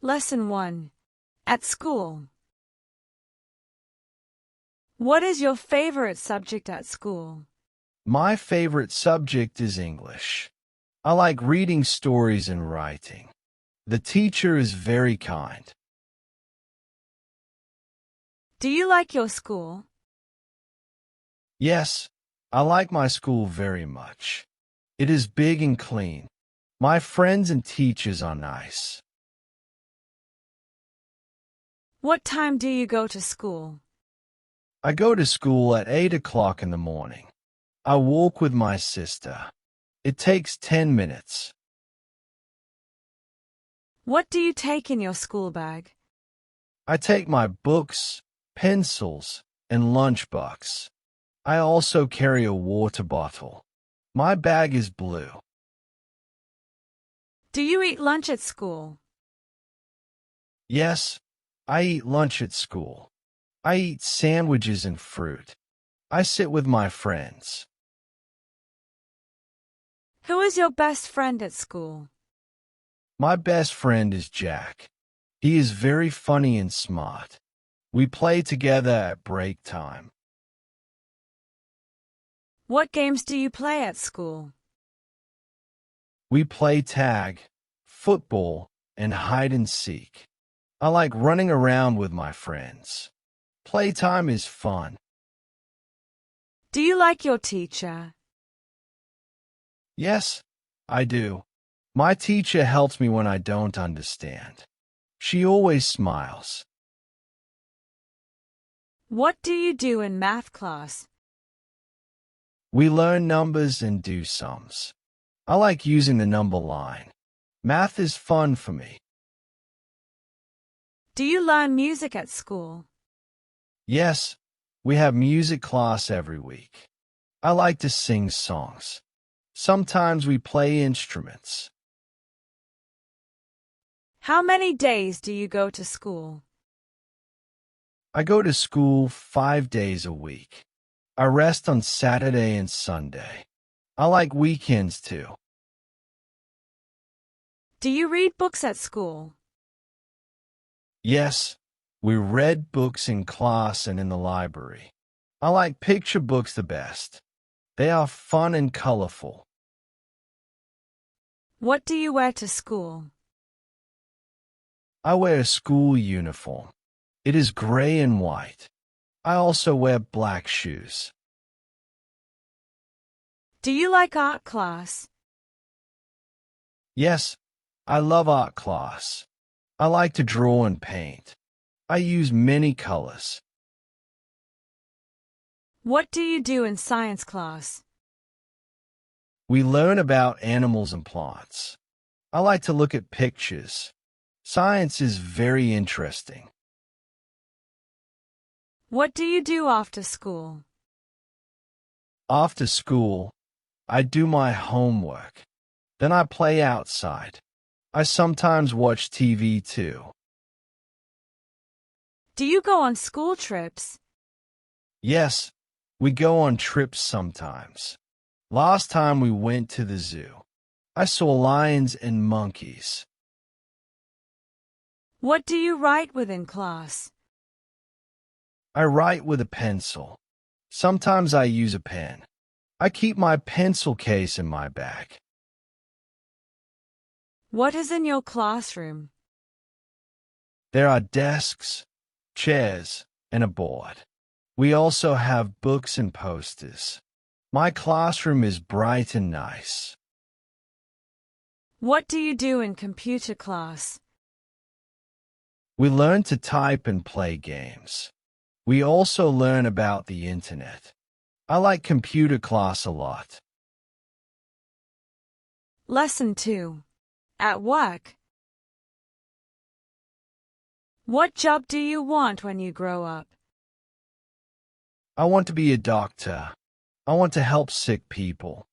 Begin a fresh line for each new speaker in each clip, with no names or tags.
Lesson 1. At school. What is your favorite subject at school?
My favorite subject is English. I like reading stories and writing. The teacher is very kind.
Do you like your school?
Yes, I like my school very much. It is big and clean. My friends and teachers are nice.
What time do you go to school?
I go to school at 8 o'clock in the morning. I walk with my sister. It takes 10 minutes.
What do you take in your school bag?
I take my books, pencils, and lunchbox. I also carry a water bottle. My bag is blue.
Do you eat lunch at school?
Yes, I eat lunch at school. I eat sandwiches and fruit. I sit with my friends.
Who is your best friend at school?
My best friend is Jack. He is very funny and smart. We play together at break time.
What games do you play at school?
We play tag, football, and hide and seek. I like running around with my friends. Playtime is fun.
Do you like your teacher?
Yes, I do. My teacher helps me when I don't understand. She always smiles.
What do you do in math class?
We learn numbers and do sums. I like using the number line. Math is fun for me.
Do you learn music at school?
Yes, we have music class every week. I like to sing songs. Sometimes we play instruments.
How many days do you go to school?
I go to school 5 days a week. I rest on Saturday and Sunday. I like weekends too.
Do you read books at school?
Yes, we read books in class and in the library. I like picture books the best. They are fun and colorful.
What do you wear to school?
I wear a school uniform. It is gray and white. I also wear black shoes.
Do you like art class?
Yes, I love art class. I like to draw and paint. I use many colors.
What do you do in science class?
We learn about animals and plants. I like to look at pictures. Science is very interesting.
What do you do after school?
After school, I do my homework. Then I play outside. I sometimes watch TV too.
Do you go on school trips?
Yes, we go on trips sometimes. Last time we went to the zoo. I saw lions and monkeys.
What do you write with in class?
I write with a pencil. Sometimes I use a pen. I keep my pencil case in my bag.
What is in your classroom?
There are desks, chairs, and a board. We also have books and posters. My classroom is bright and nice.
What do you do in computer class?
We learn to type and play games. We also learn about the internet. I like computer class a lot.
Lesson 2. At work. What job do you want when you grow up?
I want to be a doctor. I want to help sick people.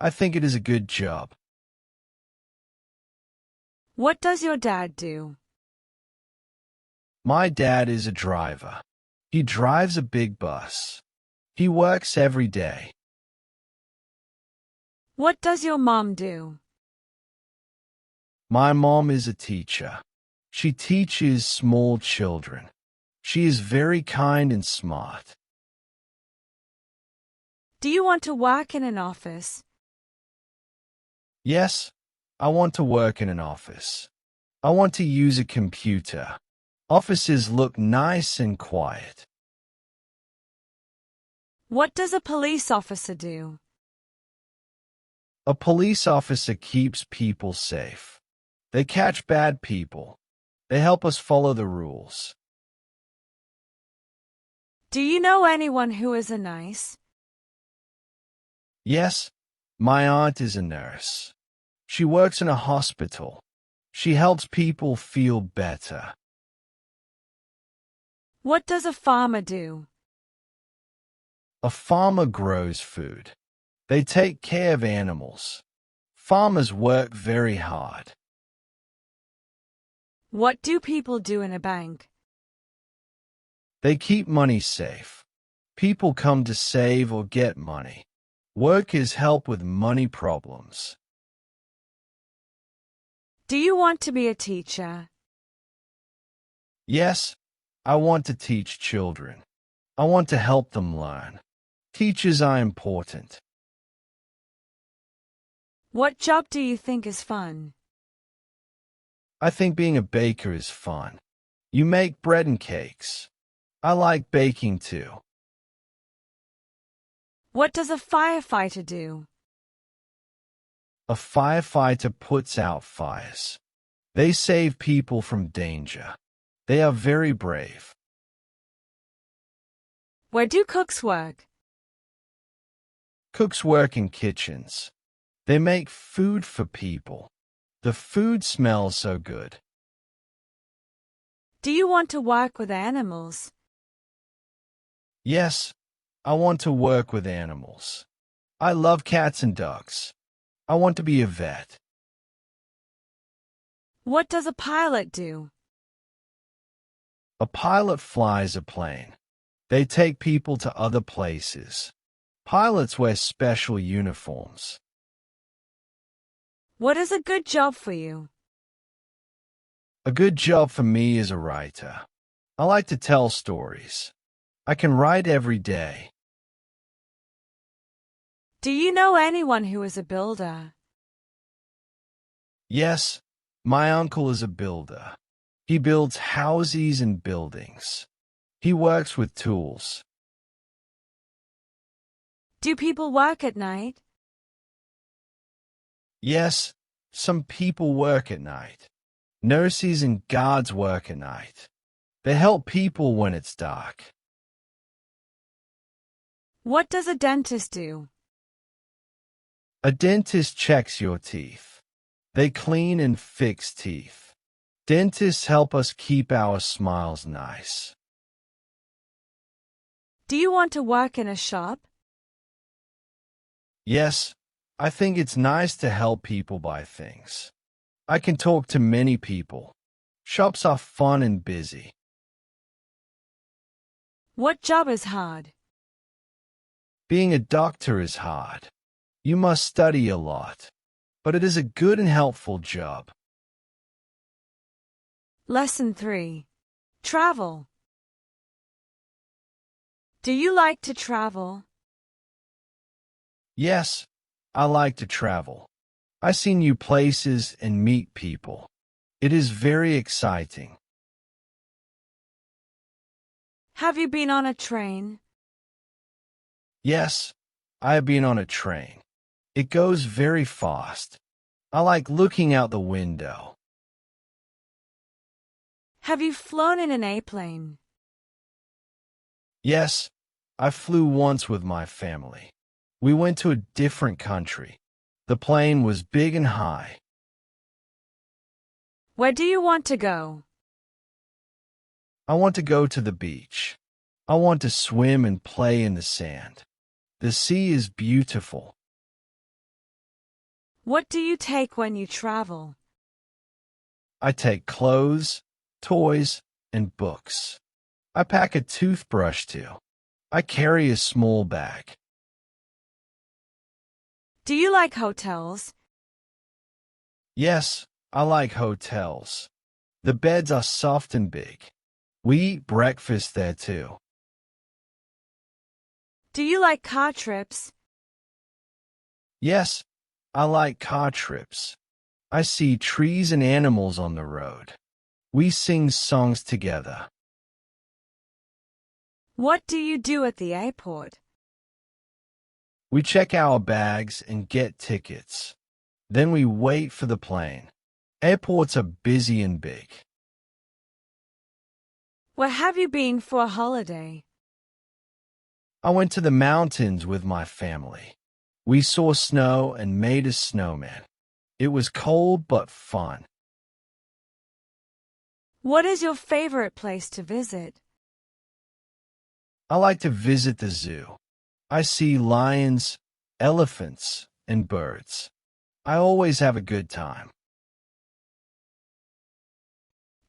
I think it is a good job.
What does your dad do?
My dad is a driver. He drives a big bus. He works every day.
What does your mom do?
My mom is a teacher. She teaches small children. She is very kind and smart.
Do you want to work in an office?
Yes, I want to work in an office. I want to use a computer. Offices look nice and quiet.
What does a police officer do?
A police officer keeps people safe. They catch bad people. They help us follow the rules.
Do you know anyone who is a nurse?
Yes, my aunt is a nurse. She works in a hospital. She helps people feel better.
What does a farmer do?
A farmer grows food. They take care of animals. Farmers work very hard.
What do people do in a bank?
They keep money safe. People come to save or get money. Workers help with money problems.
Do you want to be a teacher?
Yes, I want to teach children. I want to help them learn. Teachers are important.
What job do you think is fun?
I think being a baker is fun. You make bread and cakes. I like baking too.
What does a firefighter do?
A firefighter puts out fires. They save people from danger. They are very brave.
Where do cooks work?
Cooks work in kitchens. They make food for people. The food smells so good.
Do you want to work with animals?
Yes, I want to work with animals. I love cats and dogs. I want to be a vet.
What does a pilot do?
A pilot flies a plane. They take people to other places. Pilots wear special uniforms.
What is a good job for you?
A good job for me is a writer. I like to tell stories. I can write every day.
Do you know anyone who is a builder?
Yes, my uncle is a builder. He builds houses and buildings. He works with tools.
Do people work at night?
Yes, some people work at night. Nurses and guards work at night. They help people when it's dark.
What does a dentist do?
A dentist checks your teeth. They clean and fix teeth. Dentists help us keep our smiles nice.
Do you want to work in a shop?
Yes, I think it's nice to help people buy things. I can talk to many people. Shops are fun and busy.
What job is hard?
Being a doctor is hard. You must study a lot, but it is a good and helpful job.
Lesson 3. Travel. Do you like to travel?
Yes, I like to travel. I see new places and meet people. It is very exciting.
Have you been on a train?
Yes, I have been on a train. It goes very fast. I like looking out the window.
Have you flown in an airplane?
Yes, I flew once with my family. We went to a different country. The plane was big and high.
Where do you want to go?
I want to go to the beach. I want to swim and play in the sand. The sea is beautiful.
What do you take when you travel?
I take clothes, toys, and books. I pack a toothbrush too. I carry a small bag.
Do you like hotels?
Yes, I like hotels. The beds are soft and big. We eat breakfast there too.
Do you like car trips?
Yes, I like car trips. I see trees and animals on the road. We sing songs together.
What do you do at the airport?
We check our bags and get tickets. Then we wait for the plane. Airports are busy and big.
Where have you been for a holiday?
I went to the mountains with my family. We saw snow and made a snowman. It was cold but fun.
What is your favorite place to visit?
I like to visit the zoo. I see lions, elephants, and birds. I always have a good time.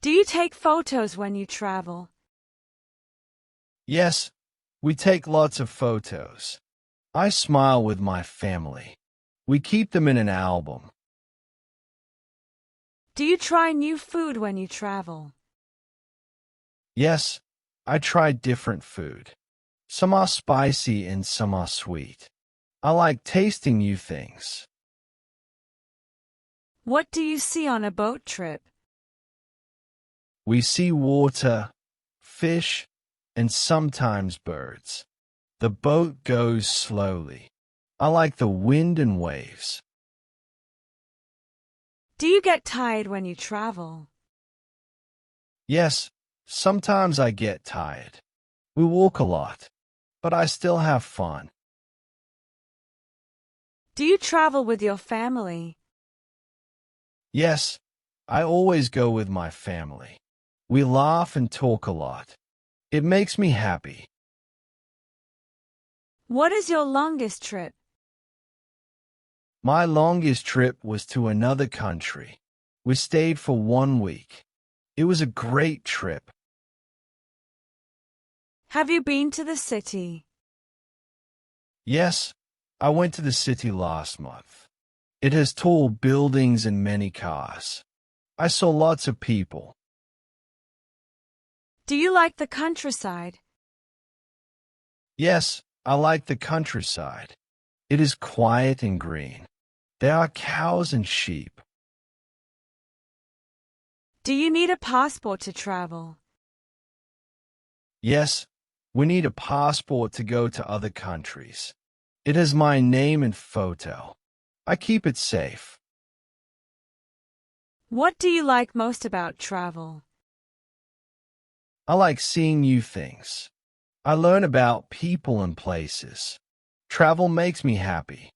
Do you take photos when you travel?
Yes, we take lots of photos. I smile with my family. We keep them in an album.
Do you try new food when you travel?
Yes, I try different food. Some are spicy and some are sweet. I like tasting new things.
What do you see on a boat trip?
We see water, fish, and sometimes birds. The boat goes slowly. I like the wind and waves.
Do you get tired when you travel?
Yes, sometimes I get tired. We walk a lot, but I still have fun.
Do you travel with your family?
Yes, I always go with my family. We laugh and talk a lot. It makes me happy.
What is your longest trip?
My longest trip was to another country. We stayed for 1 week. It was a great trip.
Have you been to the city?
Yes, I went to the city last month. It has tall buildings and many cars. I saw lots of people.
Do you like the countryside?
Yes, I like the countryside. It is quiet and green. There are cows and sheep.
Do you need a passport to travel?
Yes, we need a passport to go to other countries. It has my name and photo. I keep it safe.
What do you like most about travel?
I like seeing new things. I learn about people and places. Travel makes me happy.